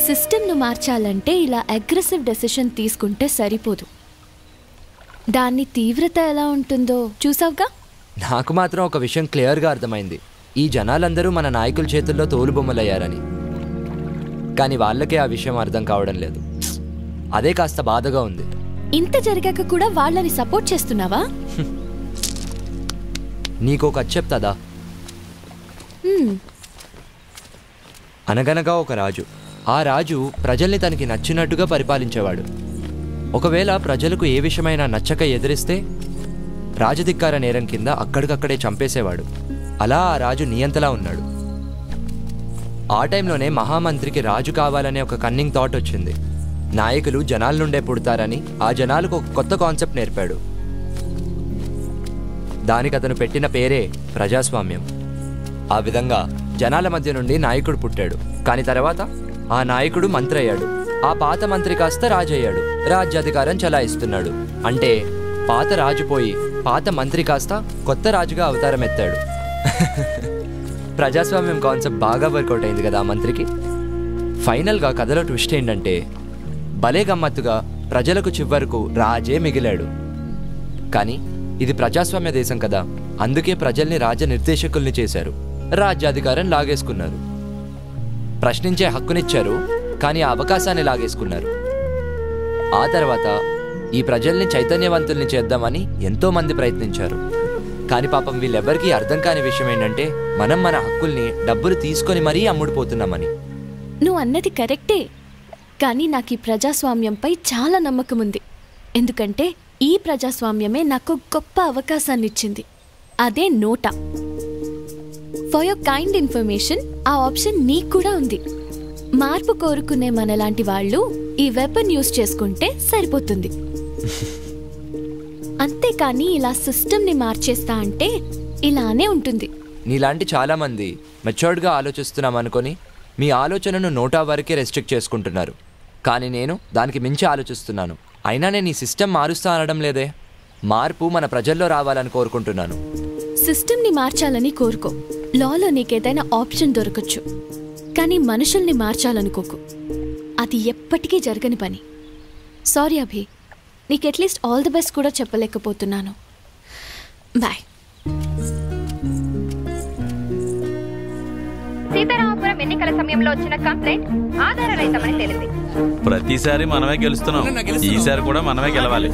సిస్టమ్ను మార్చాలంటే ఇలా అగ్రెసివ్ డెసిషన్ తీసుకుంటే సరిపోదు. దాని తీవ్రత ఎలా ఉంటుందో చూసావుగా. నాకు మాత్రం ఒక విషయం క్లియర్గా అర్థమైంది. ఈ జనాలందరూ మన నాయకుల చేతుల్లో తోలుబొమ్మలయ్యారని. కానీ వాళ్ళకే ఆ విషయం అర్థం కావడం లేదు. అదే కాస్త బాధగా ఉంది. ఇంత జరిగాక కూడా వాళ్ళని సపోర్ట్ చేస్తున్నావా? నీకో కథ చెప్తాదా? అనగనగా ఒక రాజు. ఆ రాజు ప్రజల్ని తనకి నచ్చినట్టుగా పరిపాలించేవాడు. ఒకవేళ ప్రజలకు ఏ విషయమైనా నచ్చక ఎదిరిస్తే రాజధిక్కార నేరం కింద అక్కడికక్కడే చంపేసేవాడు. అలా ఆ రాజు నియంతలా ఉన్నాడు. ఆ టైంలోనే మహామంత్రికి రాజు కావాలనే ఒక కన్నింగ్ థాట్ వచ్చింది. నాయకులు జనాల నుండే పుడతారని ఆ జనాలకు ఒక కొత్త కాన్సెప్ట్ నేర్పాడు. దానికి అతను పెట్టిన పేరే ప్రజాస్వామ్యం. ఆ విధంగా జనాల మధ్య నుండి నాయకుడు పుట్టాడు. కానీ తర్వాత ఆ నాయకుడు మంత్రి అయ్యాడు. ఆ పాత మంత్రి కాస్త రాజు అయ్యాడు. రాజ్యాధికారం చలాయిస్తున్నాడు. అంటే పాత రాజు పోయి పాత మంత్రి కాస్త కొత్త రాజుగా అవతారం ఎత్తాడు. ప్రజాస్వామ్యం కాన్సెప్ట్ బాగా వర్కౌట్ అయింది కదా ఆ మంత్రికి. ఫైనల్గా కథలో ట్విస్ట్ ఏంటంటే భలే గమ్మత్తుగా ప్రజలకు చివరకు రాజే మిగిలాడు. కానీ ఇది ప్రజాస్వామ్య దేశం కదా, అందుకే ప్రజల్ని రాజ నిర్దేశకుల్ని చేశారు. రాజ్యాధికారం లాగేసుకున్నారు. ప్రశ్నించే హక్కునిచ్చారు, కానీ ఆ అవకాశాన్ని లాగేసుకున్నారు. ఆ తర్వాత ఈ ప్రజల్ని చైతన్యవంతుల్ని చేద్దామని ఎంతోమంది ప్రయత్నించారు. కానీ పాపం వీళ్ళెవ్వరికీ అర్థం కాని విషయం ఏంటంటే మనం మన హక్కుల్ని డబ్బులు తీసుకొని మరీ అమ్ముడుపోతున్నామని. నువ్వు అన్నది కరెక్టే, కానీ నాకు ఈ ప్రజాస్వామ్యంపై చాలా నమ్మకం ఉంది. ఎందుకంటే ఈ ప్రజాస్వామ్యమే నాకు గొప్ప అవకాశాన్ని ఇచ్చింది. అదే నోటా. ఫర్ యువర్ కైండ్ ఇన్ఫర్మేషన్, ఆ ఆప్షన్ నీకు కూడా ఉంది. మార్పు కోరుకునే మనలాంటి వాళ్ళు ఈ వెపన్ యూజ్ చేసుకుంటే సరిపోతుంది. అంతేకాని ఇలా సిస్టమ్ని మార్చేస్తా అంటే ఇలానే ఉంటుంది. నీలాంటి చాలా మంది మెచ్యూర్డ్గా ఆలోచిస్తున్నాం అనుకొని మీ ఆలోచనను నోటా వరకే రెస్ట్రిక్ట్ చేసుకుంటున్నారు. కానీ నేను దానికి మించి ఆలోచిస్తున్నాను. అయినా నేను ఈ సిస్టమ్ మారుస్తా అనడం లేదే. మార్పు మన ప్రజల్లో రావాలని కోరుకుంటున్నాను. సిస్టమ్ని మార్చాలని కోరుకో. లాలో నీకేదైనా ఆప్షన్ దొరకచ్చు, కానీ మనుషుల్ని మార్చాలనుకోకు. అది ఎప్పటికీ జరగని పని. సారీ అభి, నీకు అట్లీస్ట్ ఆల్ ది బెస్ట్ కూడా చెప్పలేకపోతున్నాను. బాయ్. సీతారామపురం ఎన్నికల సమయంలో వచ్చిన కంప్లైంట్ ఆధారరహితమని తేలింది. ప్రతిసారి మనమే గెలుస్తున్నాం, ఈసారి కూడా మనమే గెలవాలి.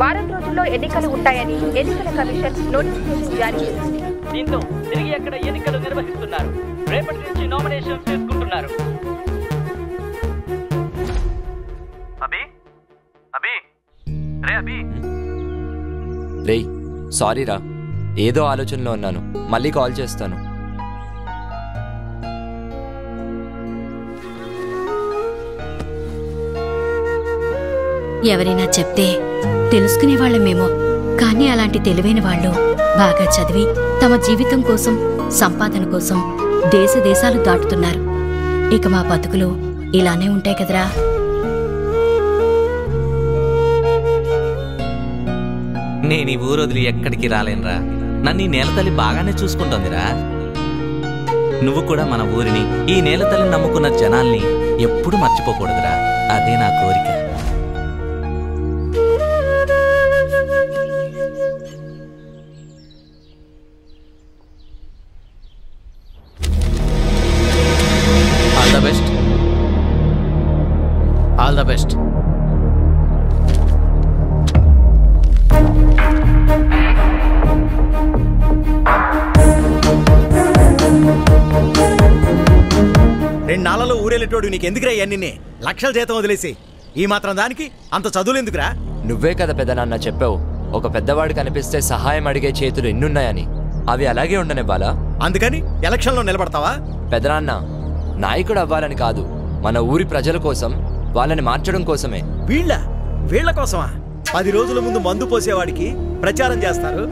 వారం రోజుల్లో ఎన్నికలు ఉంటాయని ఎన్నికల కమిషన్ నోటిఫికేషన్ జారీ చేసింది. దీంతో తిరిగి అక్కడ ఎన్నికలు నిర్వహిస్తున్నారు. రేపటి నుంచి నామినేషన్స్ చేసుకుంటున్నారు. రేయ్, సారీరా, ఏదో ఆలోచనలో ఉన్నాను. మళ్ళీ కాల్ చేస్తాను. ఎవరైనా చెప్తే తెలుసుకునే వాళ్ళమేమో, కానీ అలాంటి తెలివైన వాళ్ళు బాగా చదివి తమ జీవితం కోసం, సంపాదన కోసం దేశ దేశాలు దాటుతున్నారు. ఇక మా బతుకులు ఇలానే ఉంటాయి కదరా. నేను ఈ ఊరు వదిలి ఎక్కడికి రాలేనురా. నన్ను ఈ నేలతల్లి బాగానే చూసుకుంటోందిరా. నువ్వు కూడా మన ఊరిని, ఈ నేలతల్లిని నమ్ముకున్న జనాల్ని ఎప్పుడూ మర్చిపోకూడదురా. అదే నా కోరిక. All the best. All the best. రెండాళ్లలో ఊరేళ్ళేటోడు నీకు ఎందుకురా ఇవన్నీ? లక్షల జీతం వదిలేసి ఈ మాత్రం దానికి అంత చదువులు ఎందుకురా? నువ్వే కదా పెద్దనాన్న చెప్పావు, ఒక పెద్దవాడు కనిపిస్తే సహాయం అడిగే చేతులు ఎన్నున్నాయని. అవి అలాగే ఉండనివ్వాలా? అందుకని ఎలక్షన్లో నిలబడతావా? పెద్దనాన్న, నాయకుడు అవ్వాలని కాదు, మన ఊరి ప్రజల కోసం, వాళ్ళని మార్చడం కోసమే. వీళ్ళ కోసమా? 10 రోజుల ముందు మందు పోసేవాడికి ప్రచారం చేస్తారు,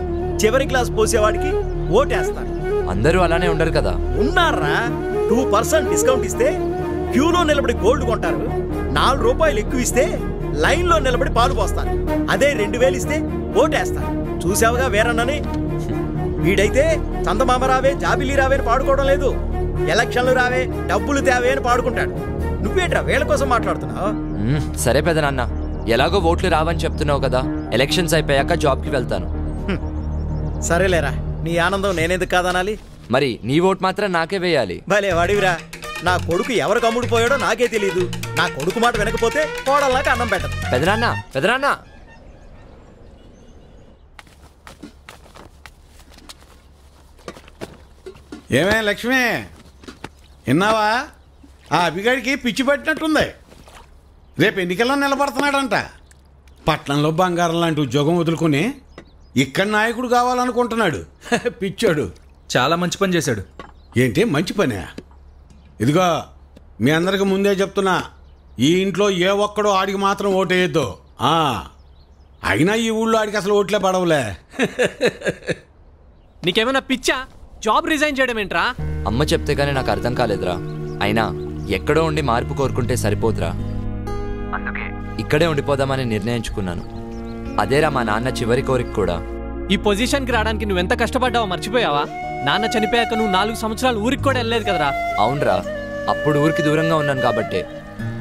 చివరి గ్లాస్ పోసేవాడికి ఓటేస్తారు. అందరూ అలానే ఉండరు కదా. ఉన్నారా? 2% డిస్కౌంట్ ఇస్తే క్యూలో నిలబడి గోల్డ్ కొంటారు. 4 రూపాయలు ఎక్కువ ఇస్తే లైన్లో నిలబడి పాలు పోస్తారు. అదే 2000 ఇస్తే ఓటేస్తారు. చూసావుగా వేరన్నని. వీడైతే చందమామ రావే, జాబిలి రావే అని పాడుకోవడం లేదు. ఎలక్షన్లు రావే, డబ్బులు తేవే అని పాడుకుంటాడు. నువ్వేంట్రా వీళ్ళ కోసం మాట్లాడుతున్నావు? సరే పెదనాన్న, ఎలాగో ఓట్లు రావని చెప్తున్నావు కదా, ఎలక్షన్స్ అయిపోయాక జాబ్కి వెళ్తాను. సరేలేరా, నీ ఆనందం నేనెందుకు కాదనాలి? మరి నీ ఓట్ మాత్రం నాకే వేయాలి. భలే వాడివిరా. నా కొడుకు ఎవరికి అమ్ముడుపోయాడో నాకే తెలియదు. నా కొడుకు మాట వినకపోతే కోడల్లాగా అన్నం పెట్టదు. పెదనాన్న పెదనాన్న, ఏమే లక్ష్మి, విన్నావా? ఆ అభిగాడికి పిచ్చి పట్టినట్టుంది. రేపు ఎన్నికల్లో నిలబడుతున్నాడంట. పట్నంలో బంగారం లాంటి ఉద్యోగం వదులుకొని ఇక్కడ నాయకుడు కావాలనుకుంటున్నాడు. పిచ్చాడు. చాలా మంచి పని చేశాడు. ఏంటి మంచి పనే? ఇదిగో మీ అందరికి ముందే చెప్తున్నా, ఈ ఇంట్లో ఏ ఒక్కడో ఆడికి మాత్రం ఓటేయద్దు. అయినా ఈ ఊళ్ళో ఆడికి అసలు ఓట్లే పడవలే. నీకేమైనా పిచ్చా? జాబ్ రిజైన్ చేయడం ఏంట్రా? అమ్మ చెప్తే కానీ నాకు అర్థం కాలేదురా. అయినా ఎక్కడో ఉండి మార్పు కోరుకుంటే సరిపోదురా. అందుకే ఇక్కడే ఉండిపోదామని నిర్ణయించుకున్నాను. అదేరా మా నాన్న చివరి కోరిక కూడా. ఈ పొజిషన్కి రావడానికి నువ్వెంత కష్టపడ్డావో మర్చిపోయావా? నాన్న చనిపోయాక నువ్వు 4 సంవత్సరాలు ఊరికి కూడా వెళ్ళలేదు కదరా. అవునరా, అప్పుడు ఊరికి దూరంగా ఉన్నాను కాబట్టే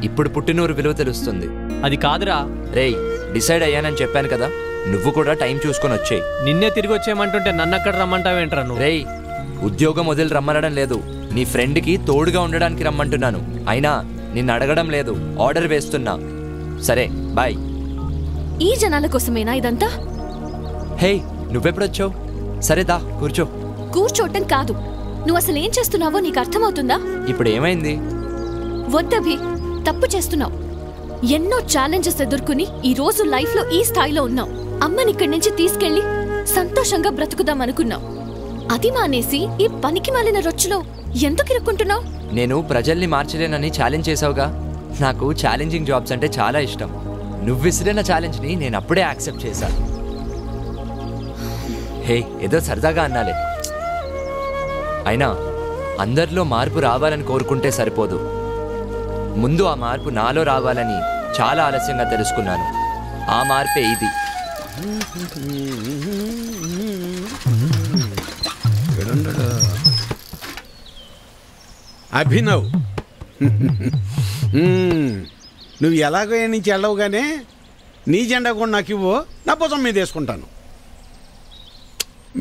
ఇప్పుడు పుట్టినూరు విలువ తెలుస్తుంది. అది కాదురా. రేయ్, డిసైడ్ అయ్యానని చెప్పాను కదా, నువ్వు కూడా టైం చూసుకొని వచ్చేయి. నిన్నే తిరిగి వచ్చేయమంటుంటే నన్ను అక్కడ రమ్మంటావేంట్రా నువ్వు? రేయ్, ఉద్యోగం వదిలి రమ్మనడం లేదు, నీ ఫ్రెండ్కి తోడుగా ఉండడానికి రమ్మంటున్నాను. అయినా నిన్ను అడగడం లేదు, ఆర్డర్ వేస్తున్నా. సరే బాయ్. ఈ జనాల కోసమేనా ఇదంతా? హే, నువ్వెప్పుడొచ్చావు? సరే దా కూర్చో. కూర్చోటం కాదు, నువ్వు అసలు ఏం చేస్తున్నావో నీకు అర్థమవుతుందా? ఇప్పుడు ఏమైంది? వద్దభి, తప్పు చేస్తున్నావు. ఎన్నో ఛాలెంజెస్ ఎదుర్కొని ఈ రోజు లైఫ్ లో ఈ స్థాయిలో ఉన్నావు. అమ్మని ఇక్కడి నుంచి తీసుకెళ్లి సంతోషంగా బ్రతుకుదాం అనుకున్నావు. అది మానేసి ఈ పనికి మాలిన రొచ్చులో ఎందుకు ఇరుక్కుంటున్నావు? నేను ప్రజల్ని మార్చలేనని ఛాలెంజ్ చేసావుగా. నాకు ఛాలెంజింగ్ జాబ్స్ అంటే చాలా ఇష్టం. నువ్వు విసిరిన ఛాలెంజ్ని నేను అప్పుడే యాక్సెప్ట్ చేశాను. హే, ఏదో సరదాగా అన్నాలే. అయినా అందరిలో మార్పు రావాలని కోరుకుంటే సరిపోదు. ముందు ఆ మార్పు నాలో రావాలని చాలా ఆలస్యంగా తెలుసుకున్నాను. ఆ మార్పే ఇది. అభినవ్, నువ్వు ఎలాగో ఏ నుంచి వెళ్ళవుగానే నీ జెండా కూడా నాకు ఇవ్వు, నా భుజం మీద వేసుకుంటాను.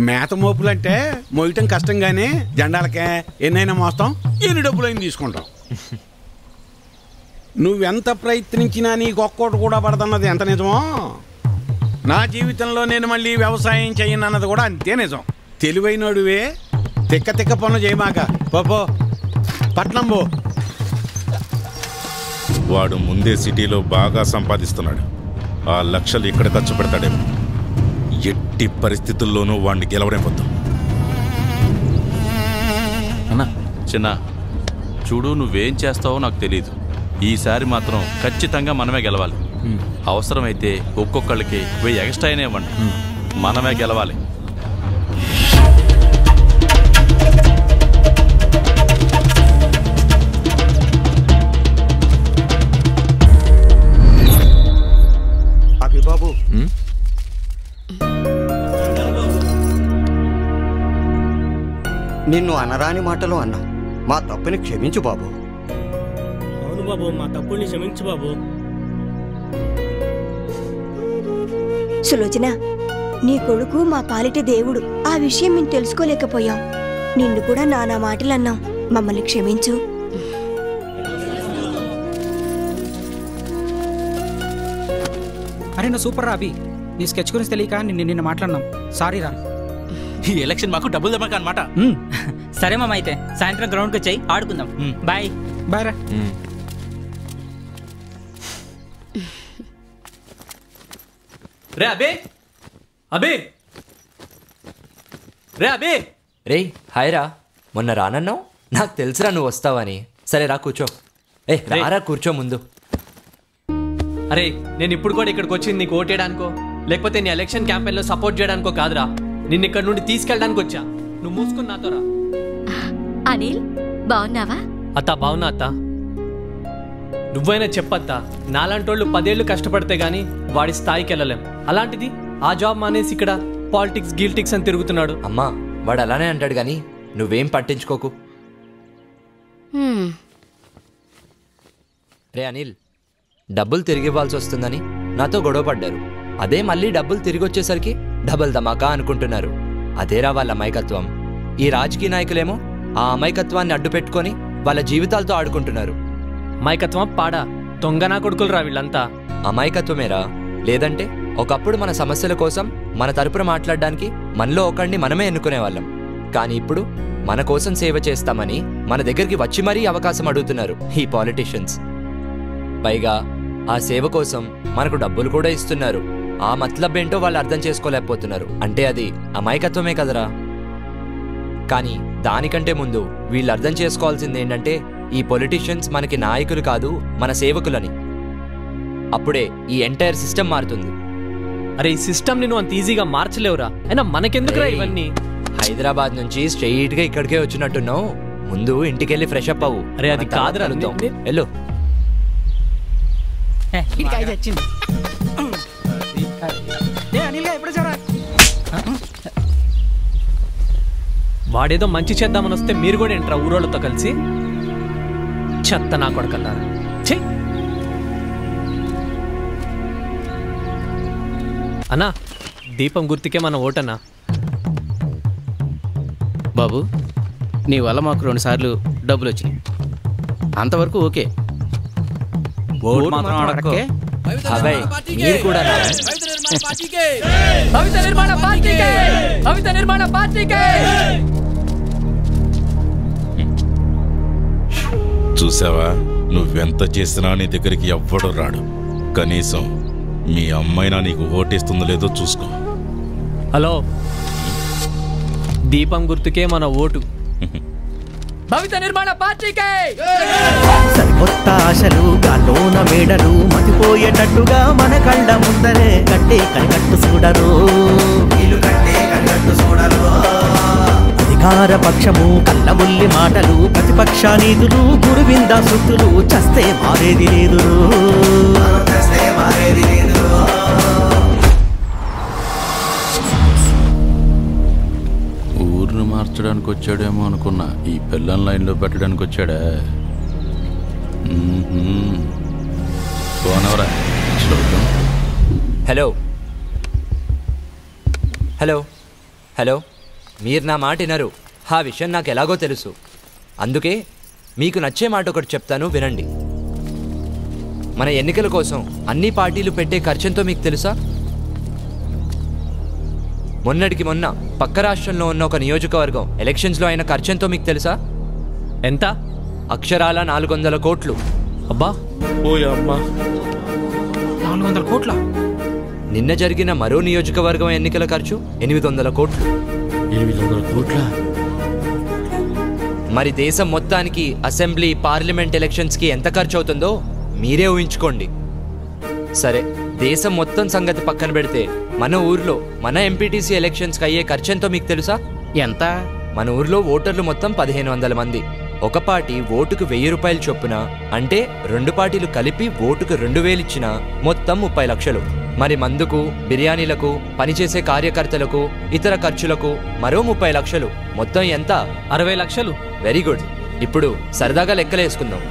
మేత మోపులంటే మోయటం కష్టం కానీ జెండాలకే ఎన్నైనా మోస్తాం, ఎన్ని డబ్బులైనా తీసుకుంటాం. నువ్వెంత ప్రయత్నించినా నీకు ఒక్కోటి కూడా పడదన్నది ఎంత నిజమో, నా జీవితంలో నేను మళ్ళీ వ్యవసాయం చేయనన్నది కూడా అంతే నిజం. తెలివైనడువే, తిక్క తిక్క పనులు చేయమాక. పోపో, పట్నం పో. వాడు ముందే సిటీలో బాగా సంపాదిస్తున్నాడు. ఆ లక్షలు ఇక్కడ ఖర్చు పెడతాడేమో. ఎట్టి పరిస్థితుల్లోనూ వాడిని గెలవరేమొద్దు. అన్నా చిన్న చూడు, నువ్వేం చేస్తావో నాకు తెలీదు. ఈసారి మాత్రం ఖచ్చితంగా మనమే గెలవాలి. అవసరమైతే ఒక్కొక్కళ్ళకి 1000 ఎక్స్ట్రా అయినా ఇవ్వండి, మనమే గెలవాలి. అభిబాబు, నిన్ను అనరాని మాటలు అన్నా. మా తప్పుని క్షమించు బాబు. అవును బాబు, మా తప్పుని క్షమించు బాబు. సులోచన, నీ కొడుకు మా పాలిటి దేవుడు. ఆ విషయం మేము తెలుసుకోలేకపోయాం. నిన్ను కూడా నానా మాటలు అన్నాం, మమ్మల్ని క్షమించు. అరే నువ్వు సూపర్ రా అభి. నీ స్కెచ్ గురించి తెలియక నిన్న మాట్లాడినాం. సారీ రా. ఈ ఎలక్షన్ మాకు డబ్బులు దమ్మక అనమాట. సరే మామ, అయితే సాయంత్రం గ్రౌండ్కి వచ్చాయి ఆడుకుందాం. బాయ్ బాయ్ రా. రే అబే, అబే, రే అబే. రే హాయ్ రా. మొన్న రానన్నావు, నాకు తెలుసురా నువ్వు వస్తావని. సరే రా కూర్చో. రారా కూర్చో ముందు. అరే, నేను ఇప్పుడు కూడా ఇక్కడికి వచ్చింది నీకు ఓటేయడానికో లేకపోతే నీ ఎలక్షన్ క్యాంపెయిన్లో సపోర్ట్ చేయడానికో కాదురా. నిన్ను ఇక్కడ నుండి తీసుకెళ్ళడానికి వచ్చా. నువ్వు మూసుకుని నాతో రా. అనిల్, బాగున్నావా? అత్త బాగున్నా అత్త. నువ్వైనా చెప్పత్తా, నాలాంటోళ్ళు 10 ఏళ్ళు కష్టపడితే గానీ వాడి స్థాయికి వెళ్ళలేం. అలాంటిది ఆ జాబ్ మానేసి ఇక్కడ పాలిటిక్స్ గిల్టిక్స్ అని తిరుగుతున్నాడు. అమ్మా, వాడు అలానే అంటాడు కానీ నువ్వేం పట్టించుకోకు. రే అనిల్, డబ్బులు తిరిగి ఇవ్వాల్సి వస్తుందని నాతో గొడవ పడ్డారు. అదే మళ్ళీ డబ్బులు తిరిగి వచ్చేసరికి డబల్ ధమాకా అనుకుంటున్నారు. అదేరా వాళ్ళ అమాయకత్వం. ఈ రాజకీయ నాయకులేమో ఆ అమాయకత్వాన్ని అడ్డు పెట్టుకొని వాళ్ళ జీవితాలతో ఆడుకుంటున్నారు. అమాయకత్వం పాడా దొంగనా కొడుకులు రా వీళ్ళంతా. అమాయకత్వమేరా. లేదంటే ఒకప్పుడు మన సమస్యల కోసం మన తరపున మాట్లాడడానికి మనలో ఒకడిని మనమే ఎన్నుకునేవాళ్ళం. కానీ ఇప్పుడు మన కోసం సేవ చేస్తామని మన దగ్గరికి వచ్చి మరీ అవకాశం అడుగుతున్నారు ఈ పాలిటీషియన్స్. పైగా ఆ సేవ కోసం మనకు డబ్బులు కూడా ఇస్తున్నారు. ఆ మతలబ్ ఏంటో వాళ్ళు అర్థం చేసుకోలేకపోతున్నారు. అంటే అది అమాయకత్వమే కదరా. కానీ దానికంటే ముందు వీళ్ళు అర్థం చేసుకోవాల్సింది ఏంటంటే ఈ పొలిటీషియన్స్ మనకి నాయకులు కాదు, మన సేవకులని. అప్పుడే ఈ ఎంటైర్ సిస్టమ్ మారుతుంది. అరే ఈ సిస్టమ్ నువ్వు అంత ఈజీగా మార్చలేవురా. అయినా మనకెందుకురా ఇవన్నీ? హైదరాబాద్ నుంచి స్ట్రెయిట్ గా ఇక్కడికే వచ్చినట్టున్నావు. ముందు ఇంటికెళ్ళి ఫ్రెష్ అప్ అవ్వు. అరే అది కాదురా. వెళ్ళు. వాడేదో మంచి చేద్దామని వస్తే మీరు కూడా ఏంట్రా ఊరోళ్ళతో కలిసి? చెత్త నా కొడకల్లారా. చెయ్ అన్నా, దీపం గుర్తుకే మన ఓటన్నా. బాబు, నీ వల్ల మాకు 2 సార్లు డబ్బులు వచ్చినాయి. అంతవరకు ఓకే. ఓటు మాత్రం అడక్కే. మీరు కూడా చూసావా, నువ్వెంత చేసినా నీ దగ్గరికి ఎవ్వడు రాడు. కనీసం మీ అమ్మాయినా నీకు ఓటేస్తుందో లేదో చూసుకో. హలో, దీపం గుర్తుకే మన ఓటు. భవిత నిర్మాణ పార్టీకే. సరికొత్త ఆశలు గాలోన మేడలు మతిపోయేటట్టుగా మన కళ్ళ ముందరే కట్టే కనికట్టు చూడరు. అధికార పక్షము కళ్ళబుల్లి మాటలు, ప్రతిపక్ష నీతులు, గురువింద సుత్తులు, చస్తే మారేది లేదు. ఊరిని మార్చడానికి వచ్చాడేమో అనుకున్నా. ఈ పిల్లల లైన్లో పెట్టడానికి వచ్చాడా? పోనవరా చూద్దాం. హలో హలో హలో, మీరు నా మాట వినరు. ఆ విషయం నాకు ఎలాగో తెలుసు. అందుకే మీకు నచ్చే మాట ఒకటి చెప్తాను, వినండి. మన ఎన్నికల కోసం అన్ని పార్టీలు పెట్టే ఖర్చెంతో మీకు తెలుసా? మొన్నటికి మొన్న పక్క రాష్ట్రంలో ఉన్న ఒక నియోజకవర్గం ఎలక్షన్స్లో అయిన ఖర్చెంతో మీకు తెలుసా? ఎంత? అక్షరాల 400 కోట్లు. అబ్బా, 400 కోట్ల. నిన్న జరిగిన మరో నియోజకవర్గం ఎన్నికల ఖర్చు 800 కోట్లు. 800 కోట్ల. మరి దేశం మొత్తానికి అసెంబ్లీ, పార్లమెంట్ ఎలక్షన్స్కి ఎంత ఖర్చు అవుతుందో మీరే ఊహించుకోండి. సరే, దేశం మొత్తం సంగతి పక్కన పెడితే మన ఊర్లో మన ఎంపీటీసీ ఎలక్షన్స్కి అయ్యే ఖర్చెంతో మీకు తెలుసా? ఎంత? మన ఊర్లో ఓటర్లు మొత్తం 1500 మంది. ఒక పార్టీ ఓటుకు 1000 రూపాయలు చొప్పున, అంటే 2 పార్టీలు కలిపి ఓటుకు 2000 ఇచ్చినా మొత్తం 30 లక్షలు. మరి మందుకు, బిర్యానీలకు, పనిచేసే కార్యకర్తలకు, ఇతర ఖర్చులకు మరో 30 లక్షలు. మొత్తం ఎంత? 60 లక్షలు. Very good. ఇప్పుడు సరదాగా లెక్కలేసుకుందాం.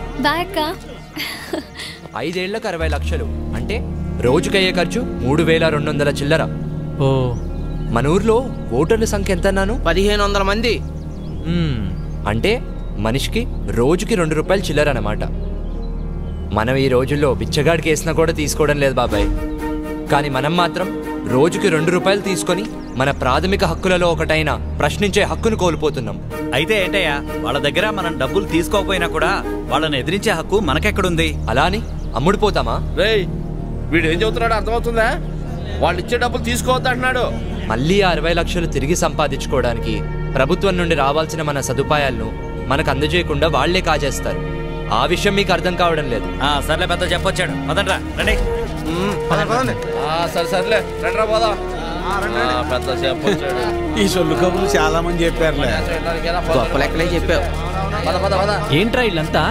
5 ఏళ్లకు 60 లక్షలు అంటే రోజుకయ్యే ఖర్చు 3200 చిల్లర. ఓ, మన ఊర్లో ఓటర్ల సంఖ్య ఎంత అన్నాను? 1500 మంది. అంటే మనిషికి రోజుకి 2 రూపాయలు చిల్లర అన్నమాట. మనం ఈ రోజుల్లో బిచ్చగాడికి వేసినా కూడా తీసుకోవడం లేదు బాబాయ్. కానీ మనం మాత్రం రోజుకి 2 రూపాయలు తీసుకొని మన ప్రాథమిక హక్కులలో ఒకటైన ప్రశ్నించే హక్కును కోల్పోతున్నాం. అయితే ఏంటయ్యా, వాళ్ళ దగ్గర మనం డబ్బులు తీసుకోకపోయినా కూడా వాళ్ళని ఎదిరించే హక్కు మనకెక్కడుంది? అలా అని అమ్ముడిపోతామా? రేయ్, వీడు ఏం చెబుతున్నాడు అర్థమవుతుందా? వాళ్ళు ఇచ్చే డబ్బులు తీసుకోవద్దు అంటున్నాడు. మళ్ళీ 60 లక్షలు తిరిగి సంపాదించుకోవడానికి ప్రభుత్వం నుండి రావాల్సిన మన సదుపాయాలను మనకు అందజేయకుండా వాళ్లే కాజేస్తారు. ఆ విషయం మీకు అర్థం కావడం లేదు. సర్లే, పెద్ద చెప్పొచ్చాడు. పదండ్రా, రండి. సరే సర్లే, రండ్రా పోదాం. పెద్ద చెప్పొచ్చాడు. ఈ సొల్లు కబుర్లు చాలా మంది చెప్పారు. గొప్ప లెక్కలే చెప్పావు. ఏంట్రా వీళ్ళంతా?